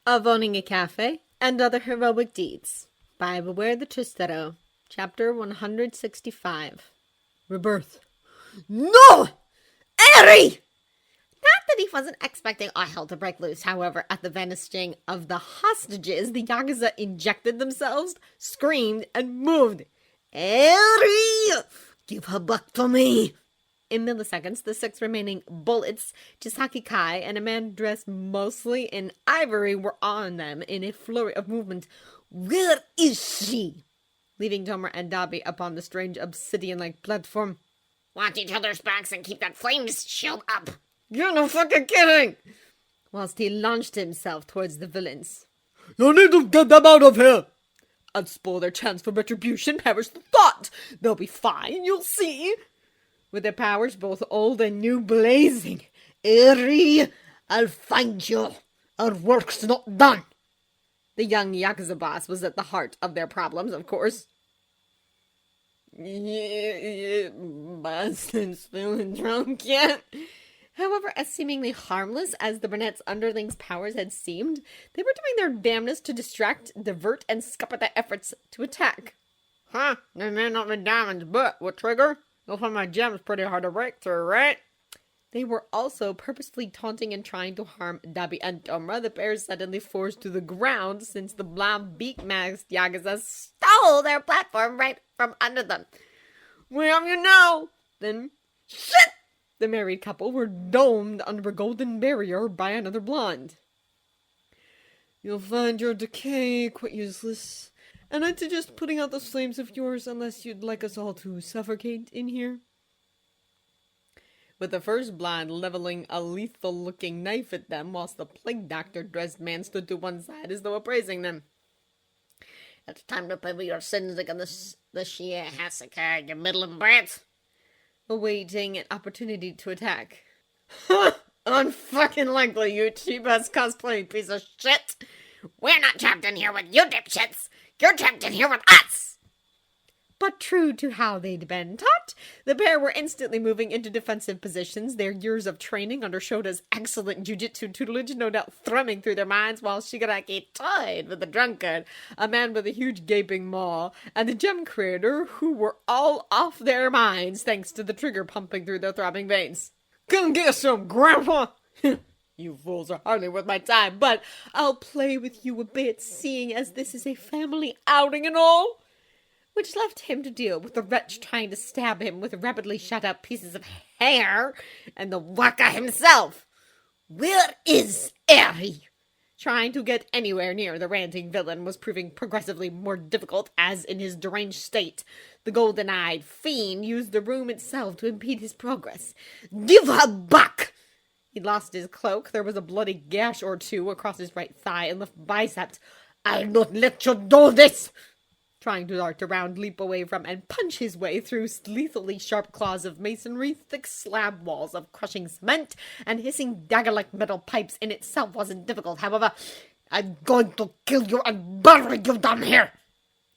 of owning a cafe and other heroic deeds by Beware the Tristero, chapter 165. Rebirth. No! Eri! Not that he wasn't expecting all hell to break loose, however, at the vanishing of the hostages, the Yakuza injected themselves, screamed, and moved. Eri! Give her back to me! In milliseconds, the 6 remaining bullets, Chisaki Kai and a man dressed mostly in ivory were on them in a flurry of movement. Where is she? Leaving Tomer and Dabi upon the strange obsidian-like platform. Watch each other's backs and keep that flames shield up. You're no fucking kidding! Whilst he launched himself towards the villains. You need to get them out of here! I'd spoil their chance for retribution, perish the thought! They'll be fine, you'll see! With their powers both old and new blazing. Eri, I'll find you. Our work's not done. The young Yakuza boss was at the heart of their problems, of course. Boston's feeling drunk yet? However, as seemingly harmless as the brunette's underlings' powers had seemed, they were doing their damnedest to distract, divert, and scupper their efforts to attack. Huh, they may not be diamonds, but what trigger? You'll find my gems pretty hard to break through, right? They were also purposefully taunting and trying to harm Dabi and Tomra, the pair suddenly forced to the ground since the blonde beak-masked Yakuza stole their platform right from under them. We have you now! Then, shit! The married couple were domed under a golden barrier by another blonde. You'll find your decay quite useless, and I'd suggest putting out those flames of yours unless you'd like us all to suffocate in here. With the first blonde leveling a lethal-looking knife at them, whilst the plague doctor-dressed man stood to one side as though appraising them. It's time to pay for your sins against this year, Hasaka, you middling brat. Awaiting an opportunity to attack. Unfucking likely, you cheap-ass cosplaying piece of shit! We're not trapped in here with you dipshits! You're trapped in here with us! But true to how they'd been taught, the pair were instantly moving into defensive positions, their years of training under Shota's excellent jujitsu tutelage no doubt thrumming through their minds, while Shigaraki toyed with the drunkard, a man with a huge gaping maw, and the gem creator, who were all off their minds thanks to the trigger pumping through their throbbing veins. Come get some, Grandpa! You fools are hardly worth my time, but I'll play with you a bit, seeing as this is a family outing and all. Which left him to deal with the wretch trying to stab him with rapidly shot out pieces of hair, and the waka himself. Where is Eri? Trying to get anywhere near the ranting villain was proving progressively more difficult, as in his deranged state, the golden-eyed fiend used the room itself to impede his progress. Give her back! He'd lost his cloak, there was a bloody gash or two across his right thigh and left bicep. I'll not let you do this! Trying to dart around, leap away from, and punch his way through lethally sharp claws of masonry, thick slab walls of crushing cement, and hissing dagger-like metal pipes in itself wasn't difficult, however. I'm going to kill you and bury you down here!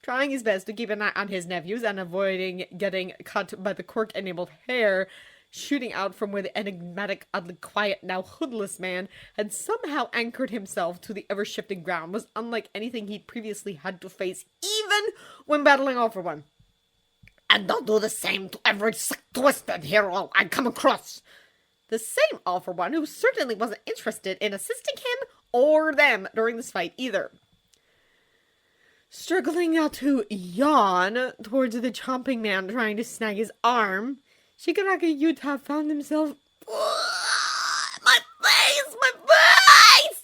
Trying his best to keep an eye on his nephews and avoiding getting cut by the quirk-enabled hair shooting out from where the enigmatic, oddly quiet, now hoodless man had somehow anchored himself to the ever-shifting ground was unlike anything he'd previously had to face, even when battling All for One. And I'll do the same to every sick, twisted hero I come across. The same All for One who certainly wasn't interested in assisting him or them during this fight either. Struggling out to yawn towards the chomping man trying to snag his arm, Shigaraki Yuta found himself... My face! My face!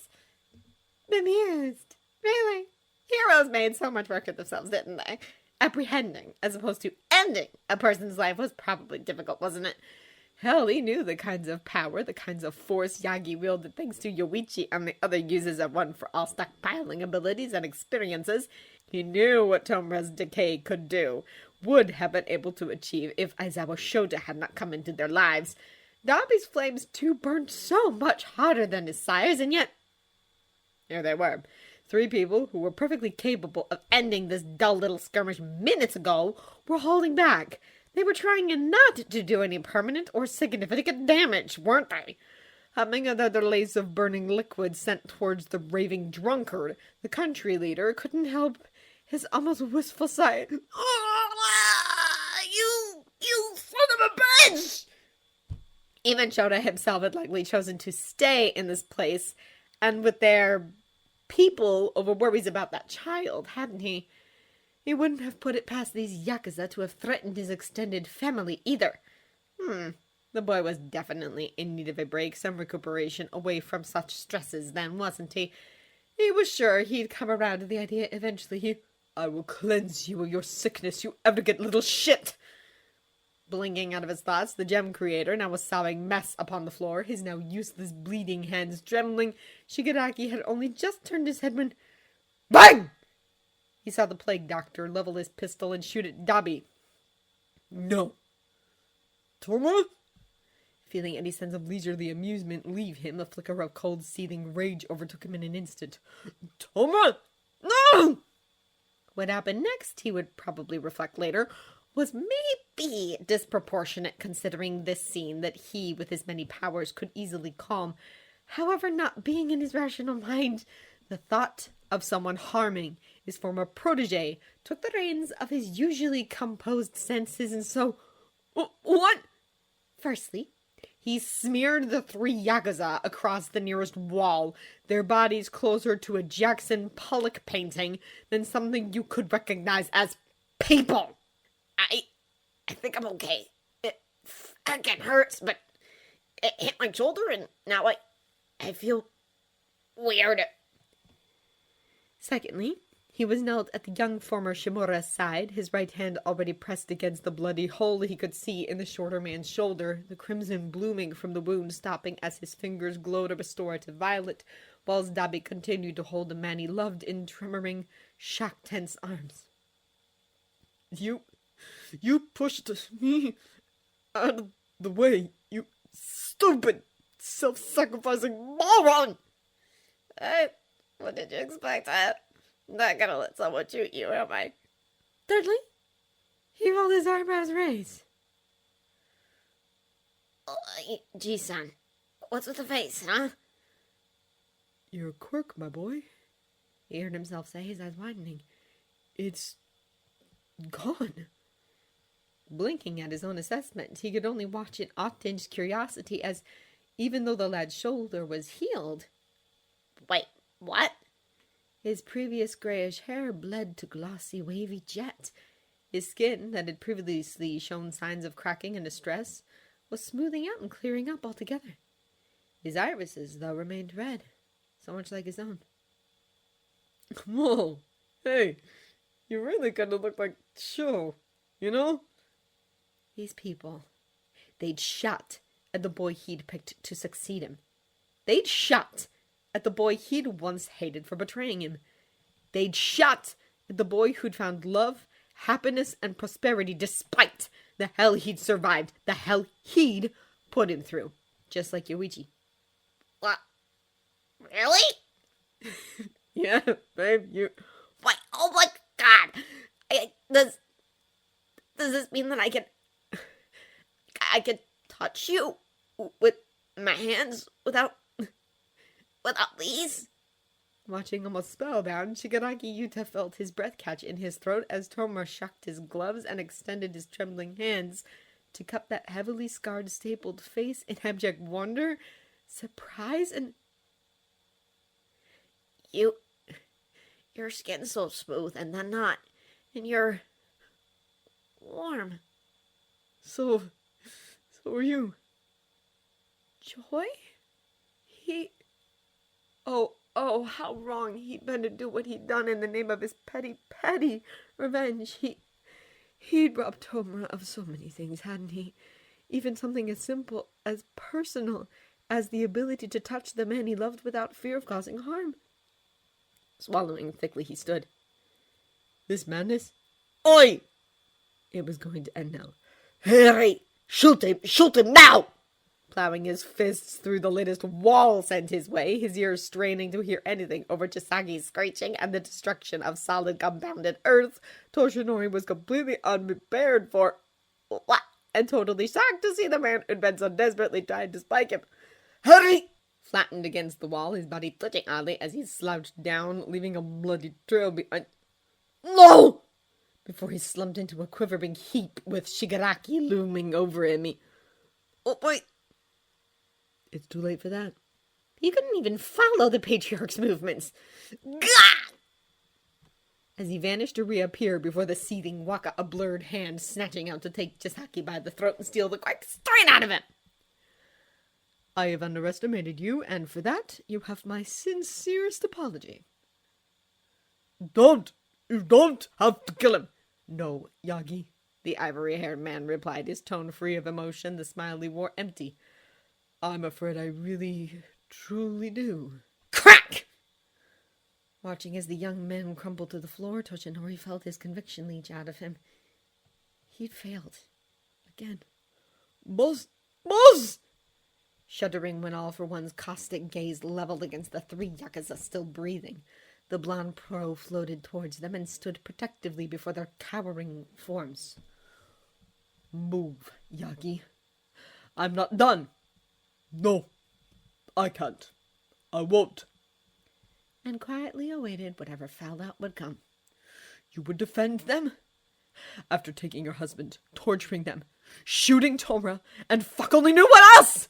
Bemused. Really? Heroes made so much work of themselves, didn't they? Apprehending, as opposed to ending, a person's life was probably difficult, wasn't it? Hell, he knew the kinds of power, the kinds of force Yagi wielded thanks to Yoichi and the other users of one-for-all stockpiling abilities and experiences. He knew what Tomura's decay could do, would have been able to achieve if Aizawa Shouta had not come into their lives. Dabi's flames too burned so much hotter than his sire's, and yet... here they were. 3 people who were perfectly capable of ending this dull little skirmish minutes ago were holding back. They were trying not to do any permanent or significant damage, weren't they? humming another lace of burning liquid sent towards the raving drunkard, the country leader couldn't help his almost wistful sigh. You son of a bitch! Even Shouta himself had likely chosen to stay in this place and with their people over worries about that child, hadn't he? He wouldn't have put it past these Yakuza to have threatened his extended family either. The boy was definitely in need of a break, some recuperation away from such stresses then, wasn't he? He was sure he'd come around to the idea eventually. I will cleanse you of your sickness, you arrogant little shit! Blinking out of his thoughts, the gem creator now was sobbing mess upon the floor, his now useless bleeding hands trembling. Shigaraki had only just turned his head when... BANG! He saw the plague doctor level his pistol and shoot at Dabi. No. Toma? Feeling any sense of leisurely amusement leave him, a flicker of cold, seething rage overtook him in an instant. Toma! No! What happened next, he would probably reflect later, was maybe disproportionate considering this scene that he, with his many powers, could easily calm. However, not being in his rational mind, the thought of someone harming his former protege took the reins of his usually composed senses, and so... What? Firstly, he smeared the 3 Yakuza across the nearest wall, their bodies closer to a Jackson Pollock painting than something you could recognize as people. I think I'm okay. It fucking hurts, but it hit my shoulder and now I feel weird. Secondly, he was knelt at the young former Shimura's side, his right hand already pressed against the bloody hole he could see in the shorter man's shoulder, the crimson blooming from the wound stopping as his fingers glowed a restorative violet, whilst Dabi continued to hold the man he loved in tremoring, shock-tense arms. You pushed me out of the way, you stupid, self-sacrificing moron! What did you expect? I'm not gonna let someone shoot you, am I? Thirdly, he rolled his eyebrows raised. Ji-san, what's with the face, huh? Your quirk, my boy. He heard himself say, his eyes widening. It's gone. Blinking at his own assessment, he could only watch in off-tinged curiosity as, even though the lad's shoulder was healed... Wait, what? His previous grayish hair bled to glossy, wavy jet. His skin, that had previously shown signs of cracking and distress, was smoothing out and clearing up altogether. His irises, though, remained red, so much like his own. Whoa, hey, you really kind of look like Sho, you know? These people, they'd shot at the boy he'd picked to succeed him. They'd shot at the boy he'd once hated for betraying him. They'd shot at the boy who'd found love, happiness, and prosperity despite the hell he'd survived, the hell he'd put him through. Just like Yoichi. What? Really? Yeah, babe, you... Wait, oh my god! Does this mean that I can touch you with my hands without these? Watching almost spellbound, Shigaraki Yuta felt his breath catch in his throat as Toma shocked his gloves and extended his trembling hands to cup that heavily scarred, stapled face in abject wonder, surprise, and... Your skin's so smooth and then not, and you're warm. So are you. Joy? Oh, how wrong he'd been to do what he'd done in the name of his petty revenge. He'd robbed Tomura of so many things, hadn't he? Even something as simple, as personal, as the ability to touch the man he loved without fear of causing harm. Swallowing thickly, he stood. This madness? Oi! It was going to end now. Hurry! Shoot him now! Plowing his fists through the latest wall sent his way, his ears straining to hear anything over Chisagi's screeching and the destruction of solid compounded earth. Toshinori was completely unprepared for... What? And totally shocked to see the man who'd been so desperately trying to spike him. Hurry! Flattened against the wall, his body twitching oddly as he slouched down, leaving a bloody trail behind. No! Before he slumped into a quivering heap with Shigaraki looming over him. Oh, wait. It's too late for that. He couldn't even follow the patriarch's movements. Gah! As he vanished to reappear before the seething Waka, a blurred hand snatching out to take Chisaki by the throat and steal the quirk straight out of him. I have underestimated you, and for that, you have my sincerest apology. Don't! You don't have to kill him. No, Yagi. The ivory-haired man replied, his tone free of emotion, the smile he wore empty. I'm afraid I really, truly do. Crack! Watching as the young man crumpled to the floor, Toshinori felt his conviction leach out of him. He'd failed. Again. Boss! Boss! Shuddering when all for one's caustic gaze leveled against the three yakuza still breathing. The blonde pro floated towards them and stood protectively before their cowering forms. Move, Yagi. I'm not done. No, I can't. I won't. And quietly awaited whatever foul out would come. You would defend them? After taking your husband, torturing them, shooting Tomura, and fuck only knew what else!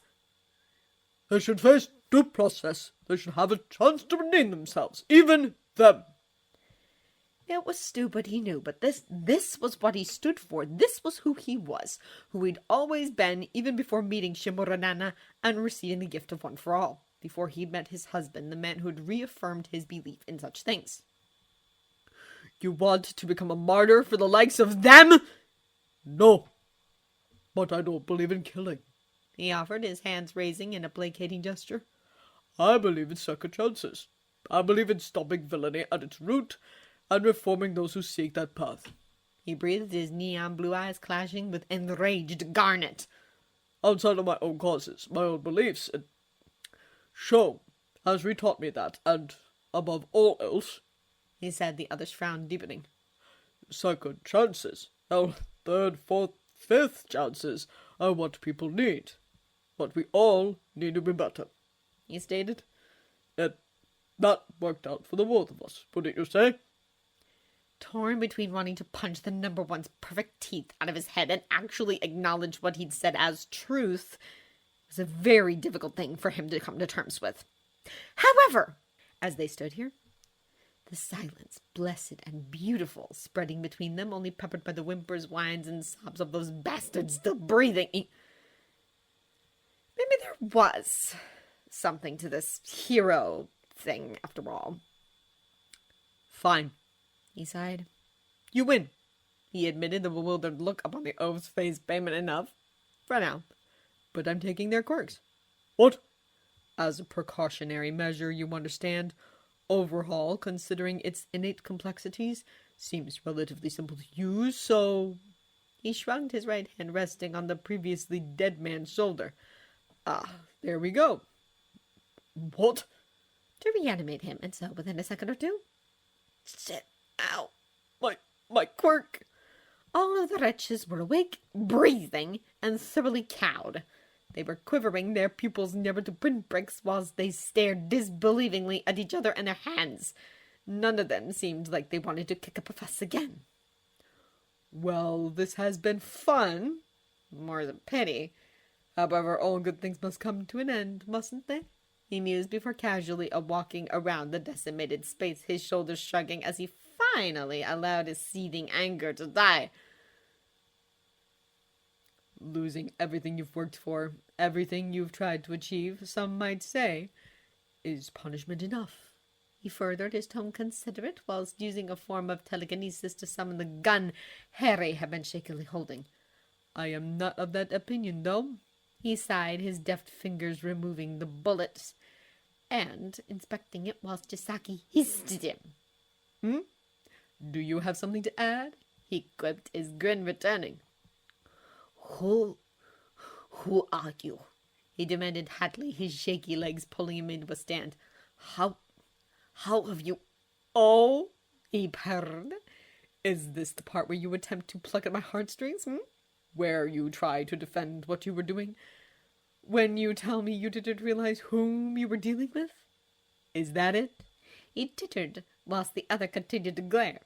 They should face due process. They should have a chance to redeem themselves. Even them. It was stupid, he knew, but this was what he stood for. This was who he was, who he'd always been, even before meeting Shimura-nana and receiving the gift of One for All, before he'd met his husband, the man who'd reaffirmed his belief in such things. You want to become a martyr for the likes of them? No. But I don't believe in killing. He offered, his hands raising in a placating gesture. I believe in second chances. I believe in stopping villainy at its root and reforming those who seek that path. He breathed, his neon blue eyes clashing with enraged garnet. Outside of my own causes, my own beliefs, and Sho has retaught me that, and above all else, He said, the other's frown deepening. second chances, hell, third, fourth, fifth chances are what people need. But we all need to be better. He stated. That worked out for the both of us, wouldn't you say? Torn between wanting to punch the number one's perfect teeth out of his head and actually acknowledge what he'd said as truth, was a very difficult thing for him to come to terms with. However, as they stood here, the silence, blessed and beautiful, spreading between them, only peppered by the whimpers, whines, and sobs of those bastards still breathing. Maybe there was something to this hero thing, after all. Fine. He sighed. You win. He admitted, the bewildered look upon the oaf's face payment enough. For now. But I'm taking their quirks. What? As a precautionary measure, you understand. Overhaul, considering its innate complexities, seems relatively simple to use, so... He shrugged, his right hand resting on the previously dead man's shoulder. There we go. What? To reanimate him, and so within a second or two... Sit out. My quirk! All of the wretches were awake, breathing, and thoroughly cowed. They were quivering, their pupils never to pinpricks, whilst they stared disbelievingly at each other and their hands. None of them seemed like they wanted to kick up a fuss again. Well, this has been fun. More's a pity. However, all good things must come to an end, mustn't they? He mused before casually walking around the decimated space, his shoulders shrugging as he finally allowed his seething anger to die. Losing everything you've worked for, everything you've tried to achieve, some might say, is punishment enough. He furthered, his tone considerate, whilst using a form of telekinesis to summon the gun Harry had been shakily holding. I am not of that opinion, though. He sighed, his deft fingers removing the bullets, and inspecting it whilst Chisaki hissed at him. Do you have something to add? He quipped, his grin returning. Who are you? He demanded hotly, his shaky legs pulling him into a stand. How have you... Oh, he purred. Is this the part where you attempt to pluck at my heartstrings, Where you try to defend what you were doing? when you tell me you didn't realize whom you were dealing with? Is that it? He tittered, whilst the other continued to glare.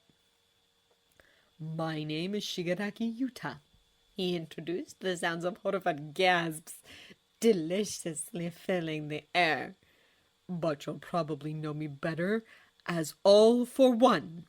My name is Shigaraki Yuta. He introduced, the sounds of horrified gasps deliciously filling the air. But you'll probably know me better as All for One.